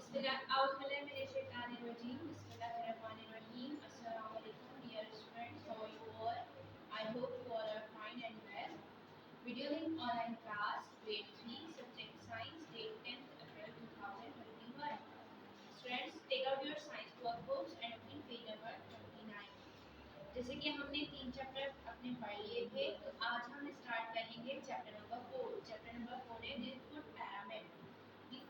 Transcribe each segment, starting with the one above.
Bismillahirrahmanirrahim. Assalamu alaikum, dear students. How are you all? I hope you all are fine and well. Videolink online class, grade 3, subject science, date 10th April 2021. Students, take out your science workbooks and open page number 29. जैसे कि हमने 3 chapter अपने पढ़ लिए थे, तो आज हम स्टार्ट करेंगे चैप्टर नंबर 4. चैप्टर नंबर 4 है फूड पैरामिड.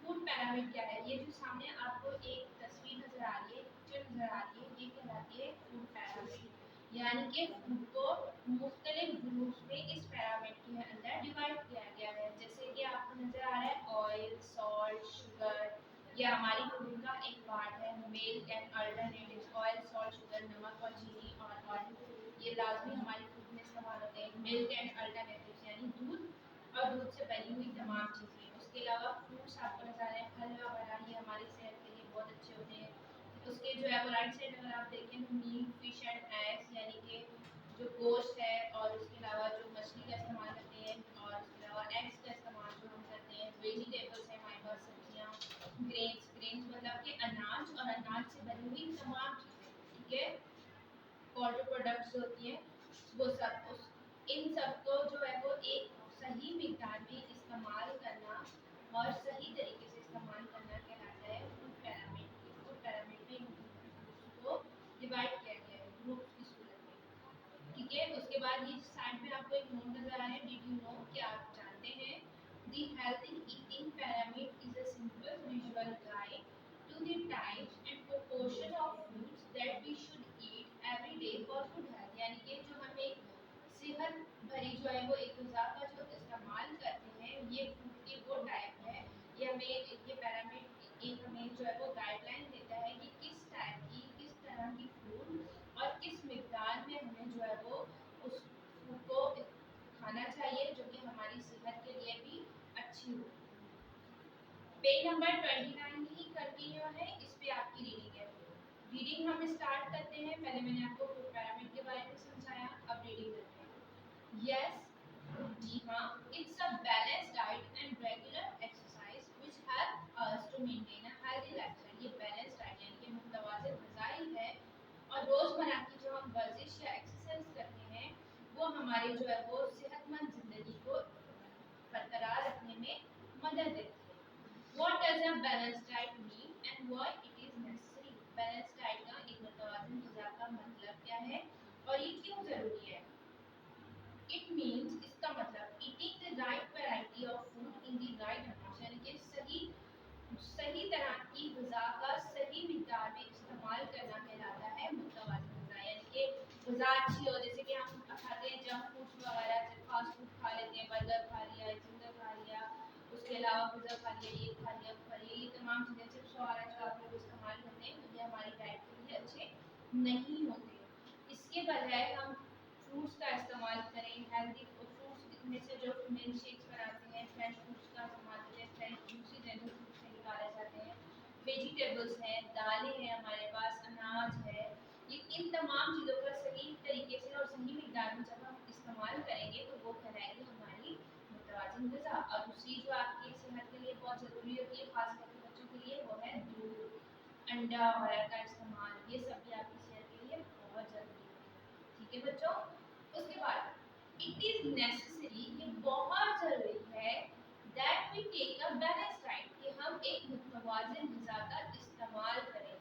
फूड पैरामिड क्या है? ये जो सामने आपको एक तस्वीर नजर आ रही है, पिक्चर नजर आ रही है, ये कहलाती है फूड पैरामिड. यानी कि फूड को मुख्तलिफ ग्रुप्स में इस पैरामिड के अंदर डिवाइड किया गया है. जैसे कि आपको नजर आ रहा है ऑयल, सॉल्ट, शुगर, ये हमारी फूड का एक पार्ट है. Milk and alternatives, oil, salt, sugar, नमक और चीनी और ऑयल, ये लाजमी हमारी फूड में इस्तेमाल होते हैं. मिल्क एंड अल्टरनेटिव्स यानी दूध और दूध से बनी हुई तमाम चीज़ें. उसके अलावा फ्रूट्स आपको नजर आ रहे हैं, फल वगैरह, ये हमारी सेहत के लिए बहुत अच्छे होते हैं. उसके जो है वो राइट साइड अगर आप देखें तो मीट, फिश एंड एग्स यानी कि जो गोश्त है, और उसके अलावा जो मछली का इस्तेमाल करते हैं, और उसके अलावा एग्स का इस्तेमाल जो हम करते हैं. वेजिटेबल्स हैं हमारे पास, सब्जियाँ, ग्रेन्स. ग्रेन्स मतलब कि अनाज, और अनाज से बनी हुई तमाम चीज़ें. ठीक है, पोल्ट्री प्रोडक्ट्स होती हैं वो सब. इन सब को जो है वो एक सही मिकदार में इस्तेमाल करना और सही तरीके से इस्तेमाल करना कहलाता है फूड पैरामिड. फूड पैरामिड में को डिवाइड किया गया है ग्रुप्स की सूरत में. ठीक है, उसके बाद ये साइड में आपको एक नोट नजर आ रहा है. डिड यू नो, क्या आप जानते हैं? The healthy eating pyramid is a simple visual guide to the types and proportion of foods that we should eat every day for good health. यानी कि जो हम एक सेहत भरी जो है वो एक ग़िज़ा का जो इस्तेमाल करते हैं, ये फूड के वो टाइप है. ये हमें ये पैरामिड एक हमें जो है वो गाइडलाइन देता है कि किस टाइप की, किस तरह की फूड और किस मिकदार में हमें जो है वो उस फूड को खाना चाहिए जो कि हमारी सेहत के लिए भी अच्छी हो. पेज नंबर 29 ही कंटिन्यू है, इस पे आपकी रीडिंग है. रीडिंग हम स्टार्ट करते हैं. पहले मैंने आपको फूड पैरामिड के बारे में समझाया, अब रीडिंग करते हैं. यस, जी हाँ, it's a balance diet and regular exercise which help us to maintain a healthy lifestyle. ये बैलेंस डाइट यानी कि मुतवाज़िन ग़िज़ाई है, और रोज़मर्रा की जो हम वर्जिश या एक्सरसाइज करते हैं वो हमारी जो है वो सेहतमंद ज़िंदगी को बरकरार रखने में मदद देती है. What does a balanced diet mean and why it is necessary? Balance diet का, एक मुतवाज़िन ग़िज़ा का मतलब क्या है और ये क्यों ज़रूरी है? It means, इसका मतलब eating the right variety of food in the right amount, यानी कि सही तरह की ग़िज़ा का सही मिक़दार में इस्तेमाल करना कहलाता है मुतवाज़िन ग़िज़ा. यानी कि ग़िज़ा अच्छी हो, जैसे कि हम खाते हैं जंक फूड्स वगैरह, फास्ट फूड खा लेते हैं, बर्गर खा लिया, चिकन खा लिया, उसके अलावा पिज़्ज़ा खा लिया, ये खा लिया, वो खा लिया, ये तमाम चीज़ें चिप्स वगैरह जो आप लोग इस्तेमाल करते हैं, तो ये हमारी डाइट के लिए अच्छे नहीं होते. इसके बजाय हम फ्रूट्स का इस्तेमाल करें. हेल्दी फ्रूट्स में से जो मिल्क शेक्स बनाते हैं, फ्रेश फ्रूट्स का इस्तेमाल करते हैं, फ्रेश जूसी जैसे फ्रूट से निकाले जाते हैं. वेजिटेबल्स हैं, दालें हैं हमारे पास, अनाज है. ये इन तमाम चीज़ों का सही तरीके से और सही मिकदार में जब हम इस्तेमाल करेंगे तो वो कहलाएगी हमारी मुतवाज़िन ग़िज़ा. और दूसरी जो आपकी सेहत के लिए बहुत ज़रूरी होती है, खास करके बच्चों के लिए, वो है दूध, अंडा वगैरह का इस्तेमाल. ये सब भी आपकी सेहत के लिए बहुत ज़रूरी है. ठीक है बच्चों, उसके बाद इट इज़ नेसेसरी, ये बहुत ज़रूरी है, that we take a balance diet, कि हम एक मुतवाज़िन ग़िज़ा का इस्तेमाल करें.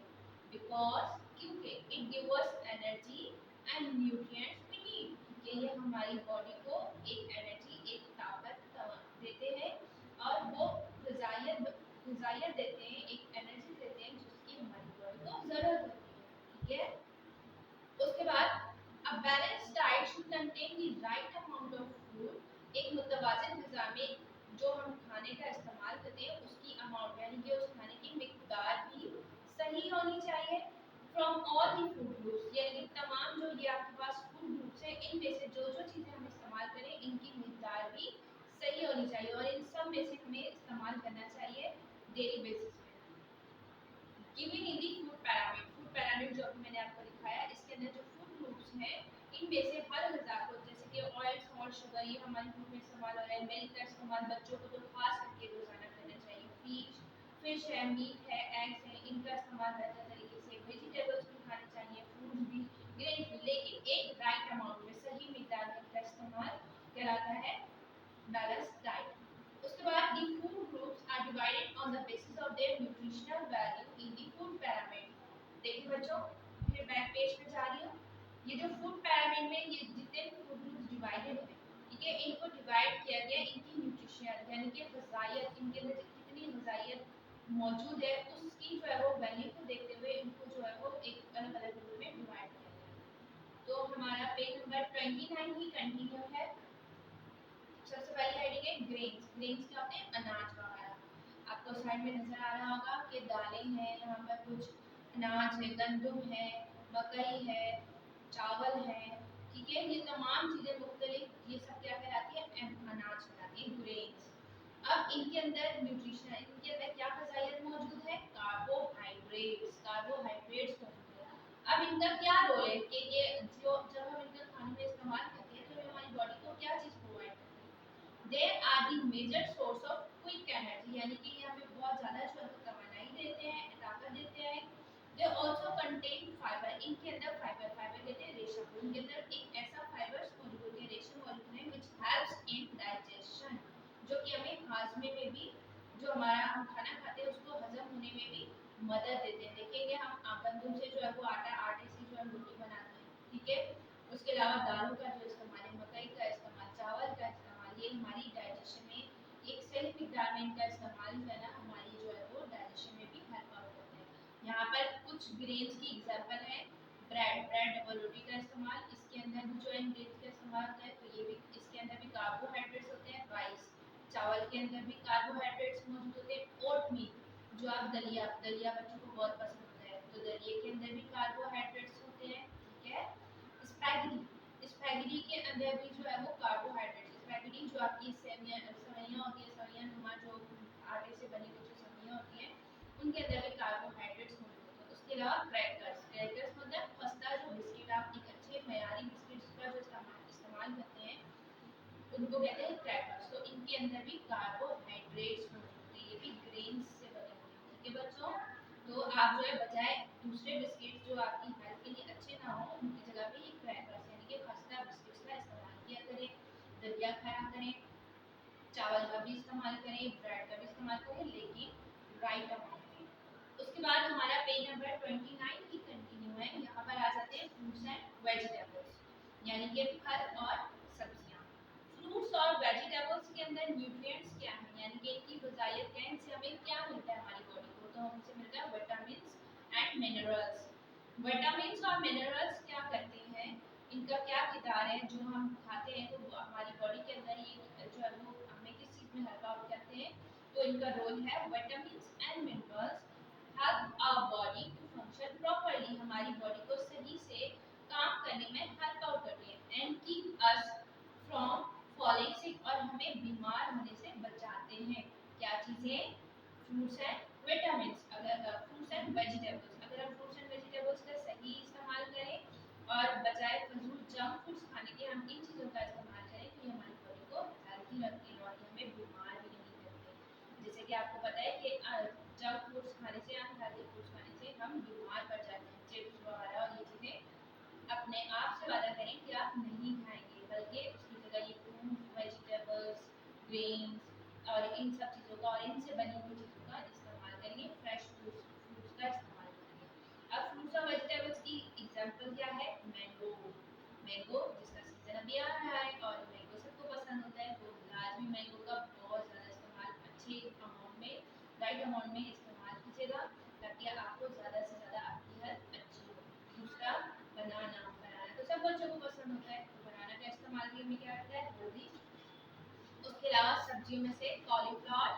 बिकॉज, क्योंकि it give us energy and nutrients we need, कि ये हमारी बॉडी को एक एनर्जी, एक ताकत देते हैं, और वो ग़िज़ाइयत देते हैं, एक एनर्जी देते हैं जिसकी हमारी बॉडी को ज़रूरत होती है. ठीक है, उसके बाद a balanced diet should contain the right amount of food. एक मुतवाज़िन ग़िज़ा में जो हम खाने का इस्तेमाल करते हैं उसकी अमाउंट यानी कि उस खाने की मिकदार भी सही होनी चाहिए. From all the food groups, यानी कि तमाम जो ये आपके पास फूड ग्रुप्स हैं, इनमें से जो जो चीज़ें हम इस्तेमाल करें इनकी मिकदार भी सही होनी चाहिए, और इन सब में से हमें इस्तेमाल करना चाहिए डेली बेसिस पे. Given in the food pyramid जो अभी मैंने आपको दिखाया, इसके अंदर जो फूड ग्रुप्स हैं इनमें से हर ग़िज़ा को, जैसे कि ऑयल, सॉल्ट, शुगर, ये हमारी फूड में इस्तेमाल हो रहा है. मिल्क का इस्तेमाल बच्चों को तो खास करके रोज़ाना करना चाहिए. फिश है, मीट है, एग्स इनका इस्तेमाल बेहतर तरीके से, वेजिटेबल्स भी खाने चाहिए, फ्रूट्स भी, ग्रेन्स भी, लेकिन एक राइट अमाउंट में, सही मिकदार में इनका इस्तेमाल कहलाता है बैलेंस डाइट। उसके बाद the food groups are divided on the basis of their nutritional value in the food pyramid. देखिए बच्चों, फिर बैक पेज पे जा रही हूँ। ये जो फूड पिरामिड में ये जितने फूड ग्रुप्स डिवाइडेड हैं, ठीक है, इनको डिवाइड किया गया इनकी न्यूट्रिशन यानी कि ग़िज़ाइयत, इनके अंदर कितनी ग़िज़ाइयत मौजूद है उसकी जो है वो वैल्यू को देखते हुए इनको जो है वो एक अलग अलग ग्रुप में डिवाइड किया गया। तो हमारा पेज नंबर 29 ही कंटिन्यू है। सबसे पहले हेडिंग है ग्रेन्स। ग्रेन्स क्या होते हैं? अनाज वगैरह। आपको साइड में नजर आ रहा होगा कि दालें हैं, यहाँ पर कुछ अनाज है, गंदम है, मकई है, चावल है, ठीक है, ये तमाम चीज़ें मुख्तलिफ, ये सब क्या कहलाती है? अनाज कहलाती है, ग्रेन्स। अब इनके अंदर न्यूट्रिशन, इनके अंदर क्या ग़िज़ाइयत मौजूद है? कार्बोहाइड्रेट्स। कार्बोहाइड्रेट्स मौजूद है। अब इनका क्या रोल है कि ये जो जब हम इनका खाने में इस्तेमाल करते हैं तो ये हमारी बॉडी को क्या चीज़ प्रोवाइड करती है? They are the major source of quick energy, यानी कि ये हमें बहुत ज़्यादा जो है तवानाई देते हैं, ताकत देते हैं। दे ऑल्सो कंटेन फाइबर, इनके अंदर फाइबर, फाइबर कहते हैं रेशा को, इनके अंदर एक ऐसा फाइबर्स मौजूद होते हैं, रेशा मौजूद है विच हेल्प्स इन डाइजेशन, जो कि हमें हाजमे में भी, जो हमारा हम खाना खाते हैं उसको हजम होने में भी मदद देते हैं। देखेंगे हम गंदम से जो है वो आटा, आटे से जो है रोटी बनाते हैं, ठीक है। उसके अलावा दालों का जो इस्तेमाल है, मकई का इस्तेमाल, चावल का इस्तेमाल, ये हमारी डाइजेशन में एक सही मिकदार में इनका इस्तेमाल जो है ना हमारी जो है वो डाइजेशन में भी हेल्प आउट करते हैं। यहाँ पर कुछ ग्रेन्स की एग्जांपल है। ब्रेड, ब्रेड डबल रोटी का इस्तेमाल, इसके अंदर भी जो है ग्रेन्स का इस्तेमाल होता है, तो ये भी इसके अंदर भी कार्बोहाइड्रेट्स होते हैं। राइस, चावल के अंदर भी कार्बोहाइड्रेट्स मौजूद होते हैं। ओट मील, जो आप दलिया, दलिया बच्चों को बहुत पसंद होता है, तो दलिए के अंदर भी कार्बोहाइड्रेट्स होते हैं, ठीक है। स्पैगेटी, स्पैगेटी के अंदर भी जो है वो कार्बोहाइड्रेट्स, स्पैगेटी जो आपकी सेवइयां होती है, सेवइयां नुमा जो आटे से बनी हुई जो सेवइयां होती हैं, उनके अंदर भी कार्बोहाइड्रेट्स मौजूद होते हैं। उसके अलावा क्रैकर्स, क्रैकर्स मतलब खस्ता जो बिस्किट, आप एक अच्छे मयारी बिस्किट्स का जो इस्तेमाल करते हैं उनको कहते हैं क्रैकर्स, तो इनके अंदर भी कार्बोहाइड्रेट्स मौजूद होते हैं, ये भी ग्रेन्स से बने होते हैं, ठीक है बच्चों। तो आप जो है बजाय दूसरे बिस्किट जो आपकी हेल्थ के लिए अच्छे ना हो, उनकी जगह पे ये क्रैकर्स यानी कि खस्ता बिस्किट्स का इस्तेमाल किया करें, दलिया खाया करें, चावल का भी इस्तेमाल करें, ब्रेड का भी इस्तेमाल करें, लेकिन राइट अमाउंट में। उसके बाद हमारा पेज नंबर 29 की कंटिन्यू है। यहाँ पर आ जाते हैं फ्रूट्स एंड वेजिटेबल्स, यानी कि फल और सब्जियाँ। फ्रूट्स और वेजिटेबल्स के अंदर न्यूट्रिएंट्स क्या हैं, यानी कि इनकी ग़िज़ाइयत क्या है, इनसे हमें क्या मिलता है हमारी बॉडी को? तो हमसे मिलता है विटामिन्स एंड मिनरल्स। विटामिन्स और मिनरल्स क्या करते हैं, इनका क्या किरदार है, जो हम खाते हैं तो हमारी बॉडी के अंदर ये जो है वो हमें किस चीज़ में हेल्प आउट करते हैं? तो इनका रोल है vitamins and minerals help our body to function properly, हमारी बॉडी को सही से काम करने में हेल्प आउट करती है, and keep us from falling sick, और हमें बीमार होने से बचाते हैं। क्या चीज़ें? फ्रूट्स एंड विटामिन्स, अगर फ्रूट्स एंड वेजिटेबल्स, अगर हम फ्रूट्स एंड वेजिटेबल्स का सही इस्तेमाल करें और बजाय फजूल जंक फूड्स खाने के हम इन चीज़ों का इस्तेमाल करें, तो ये हमारी बॉडी को हेल्थी रखते हैं और हमें बीमार भी नहीं करते। जैसे कि आपको पता है कि जंक फूड्स खाने से, अनहेल्दी फूड्स खाने से हम बीमार पड़ जाते हैं, चिप्स वगैरह और ये चीज़ें अपने आप से वादा करें कि आप नहीं खाएंगे, बल्कि उसकी जगह ये फ्रूट्स, वेजिटेबल्स, ग्रेन्स और इन सब चीज़ों का और इनसे बनी हुई चीज़ों का इस्तेमाल करेंगे, फ्रेश फ्रूट्स का इस्तेमाल करेंगे। अब फ्रूट्स और वेजिटेबल्स की एग्जांपल क्या है? मैंगो, मैंगो जिसका सीजन अभी आ रहा है और मैंगो सबको पसंद होता है, तो लाजमी मैंगो का बहुत ज़्यादा इस्तेमाल अच्छे अमाउंट में, राइट अमाउंट में इस्तेमाल कीजिएगा, ताकि आपको ज़्यादा से ज़्यादा आपकी हेल्थ अच्छी हो। दूसरा बनाना, बनाना तो सब बच्चों को पसंद होता है, तो बनाना का इस्तेमाल भी हमें क्या करता है? हेल्दी। उसके अलावा सब्जियों में से कॉलीफ्लावर,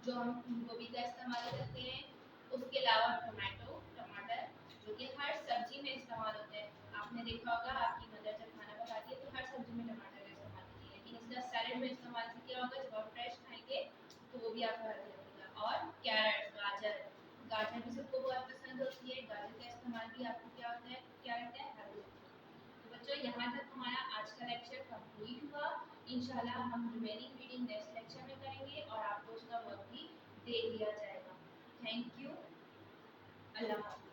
जो हम फूल गोभी का इस्तेमाल करते हैं। उसके अलावा टमाटो, टमाटर, जो कि हर सब्जी में इस्तेमाल होते हैं। आपने देखा होगा आपकी मदर जब खाना पकाती है तो हर सब्जी में टमाटर का इस्तेमाल करती है, लेकिन इसका सैलेड में इस्तेमाल से क्या होगा? जब आप फ्रेश खाएंगे तो वो भी आपको हेल्दी लगेगा। और कैरेट, गाजर, गाजर भी सबको बहुत पसंद होती है, गाजर का इस्तेमाल भी आपको क्या होता है, क्या रहता है? हेल्दी। तो बच्चों यहाँ तक हमारा आज का लेक्चर कंप्लीट हुआ। इंशाल्लाह हम रिमेनिंग रीडिंग नेक्स्ट लेक्चर में करेंगे और आपको उसका वर्क भी दे दिया जाएगा। Thank you. अल्लाह हाफ़िज़।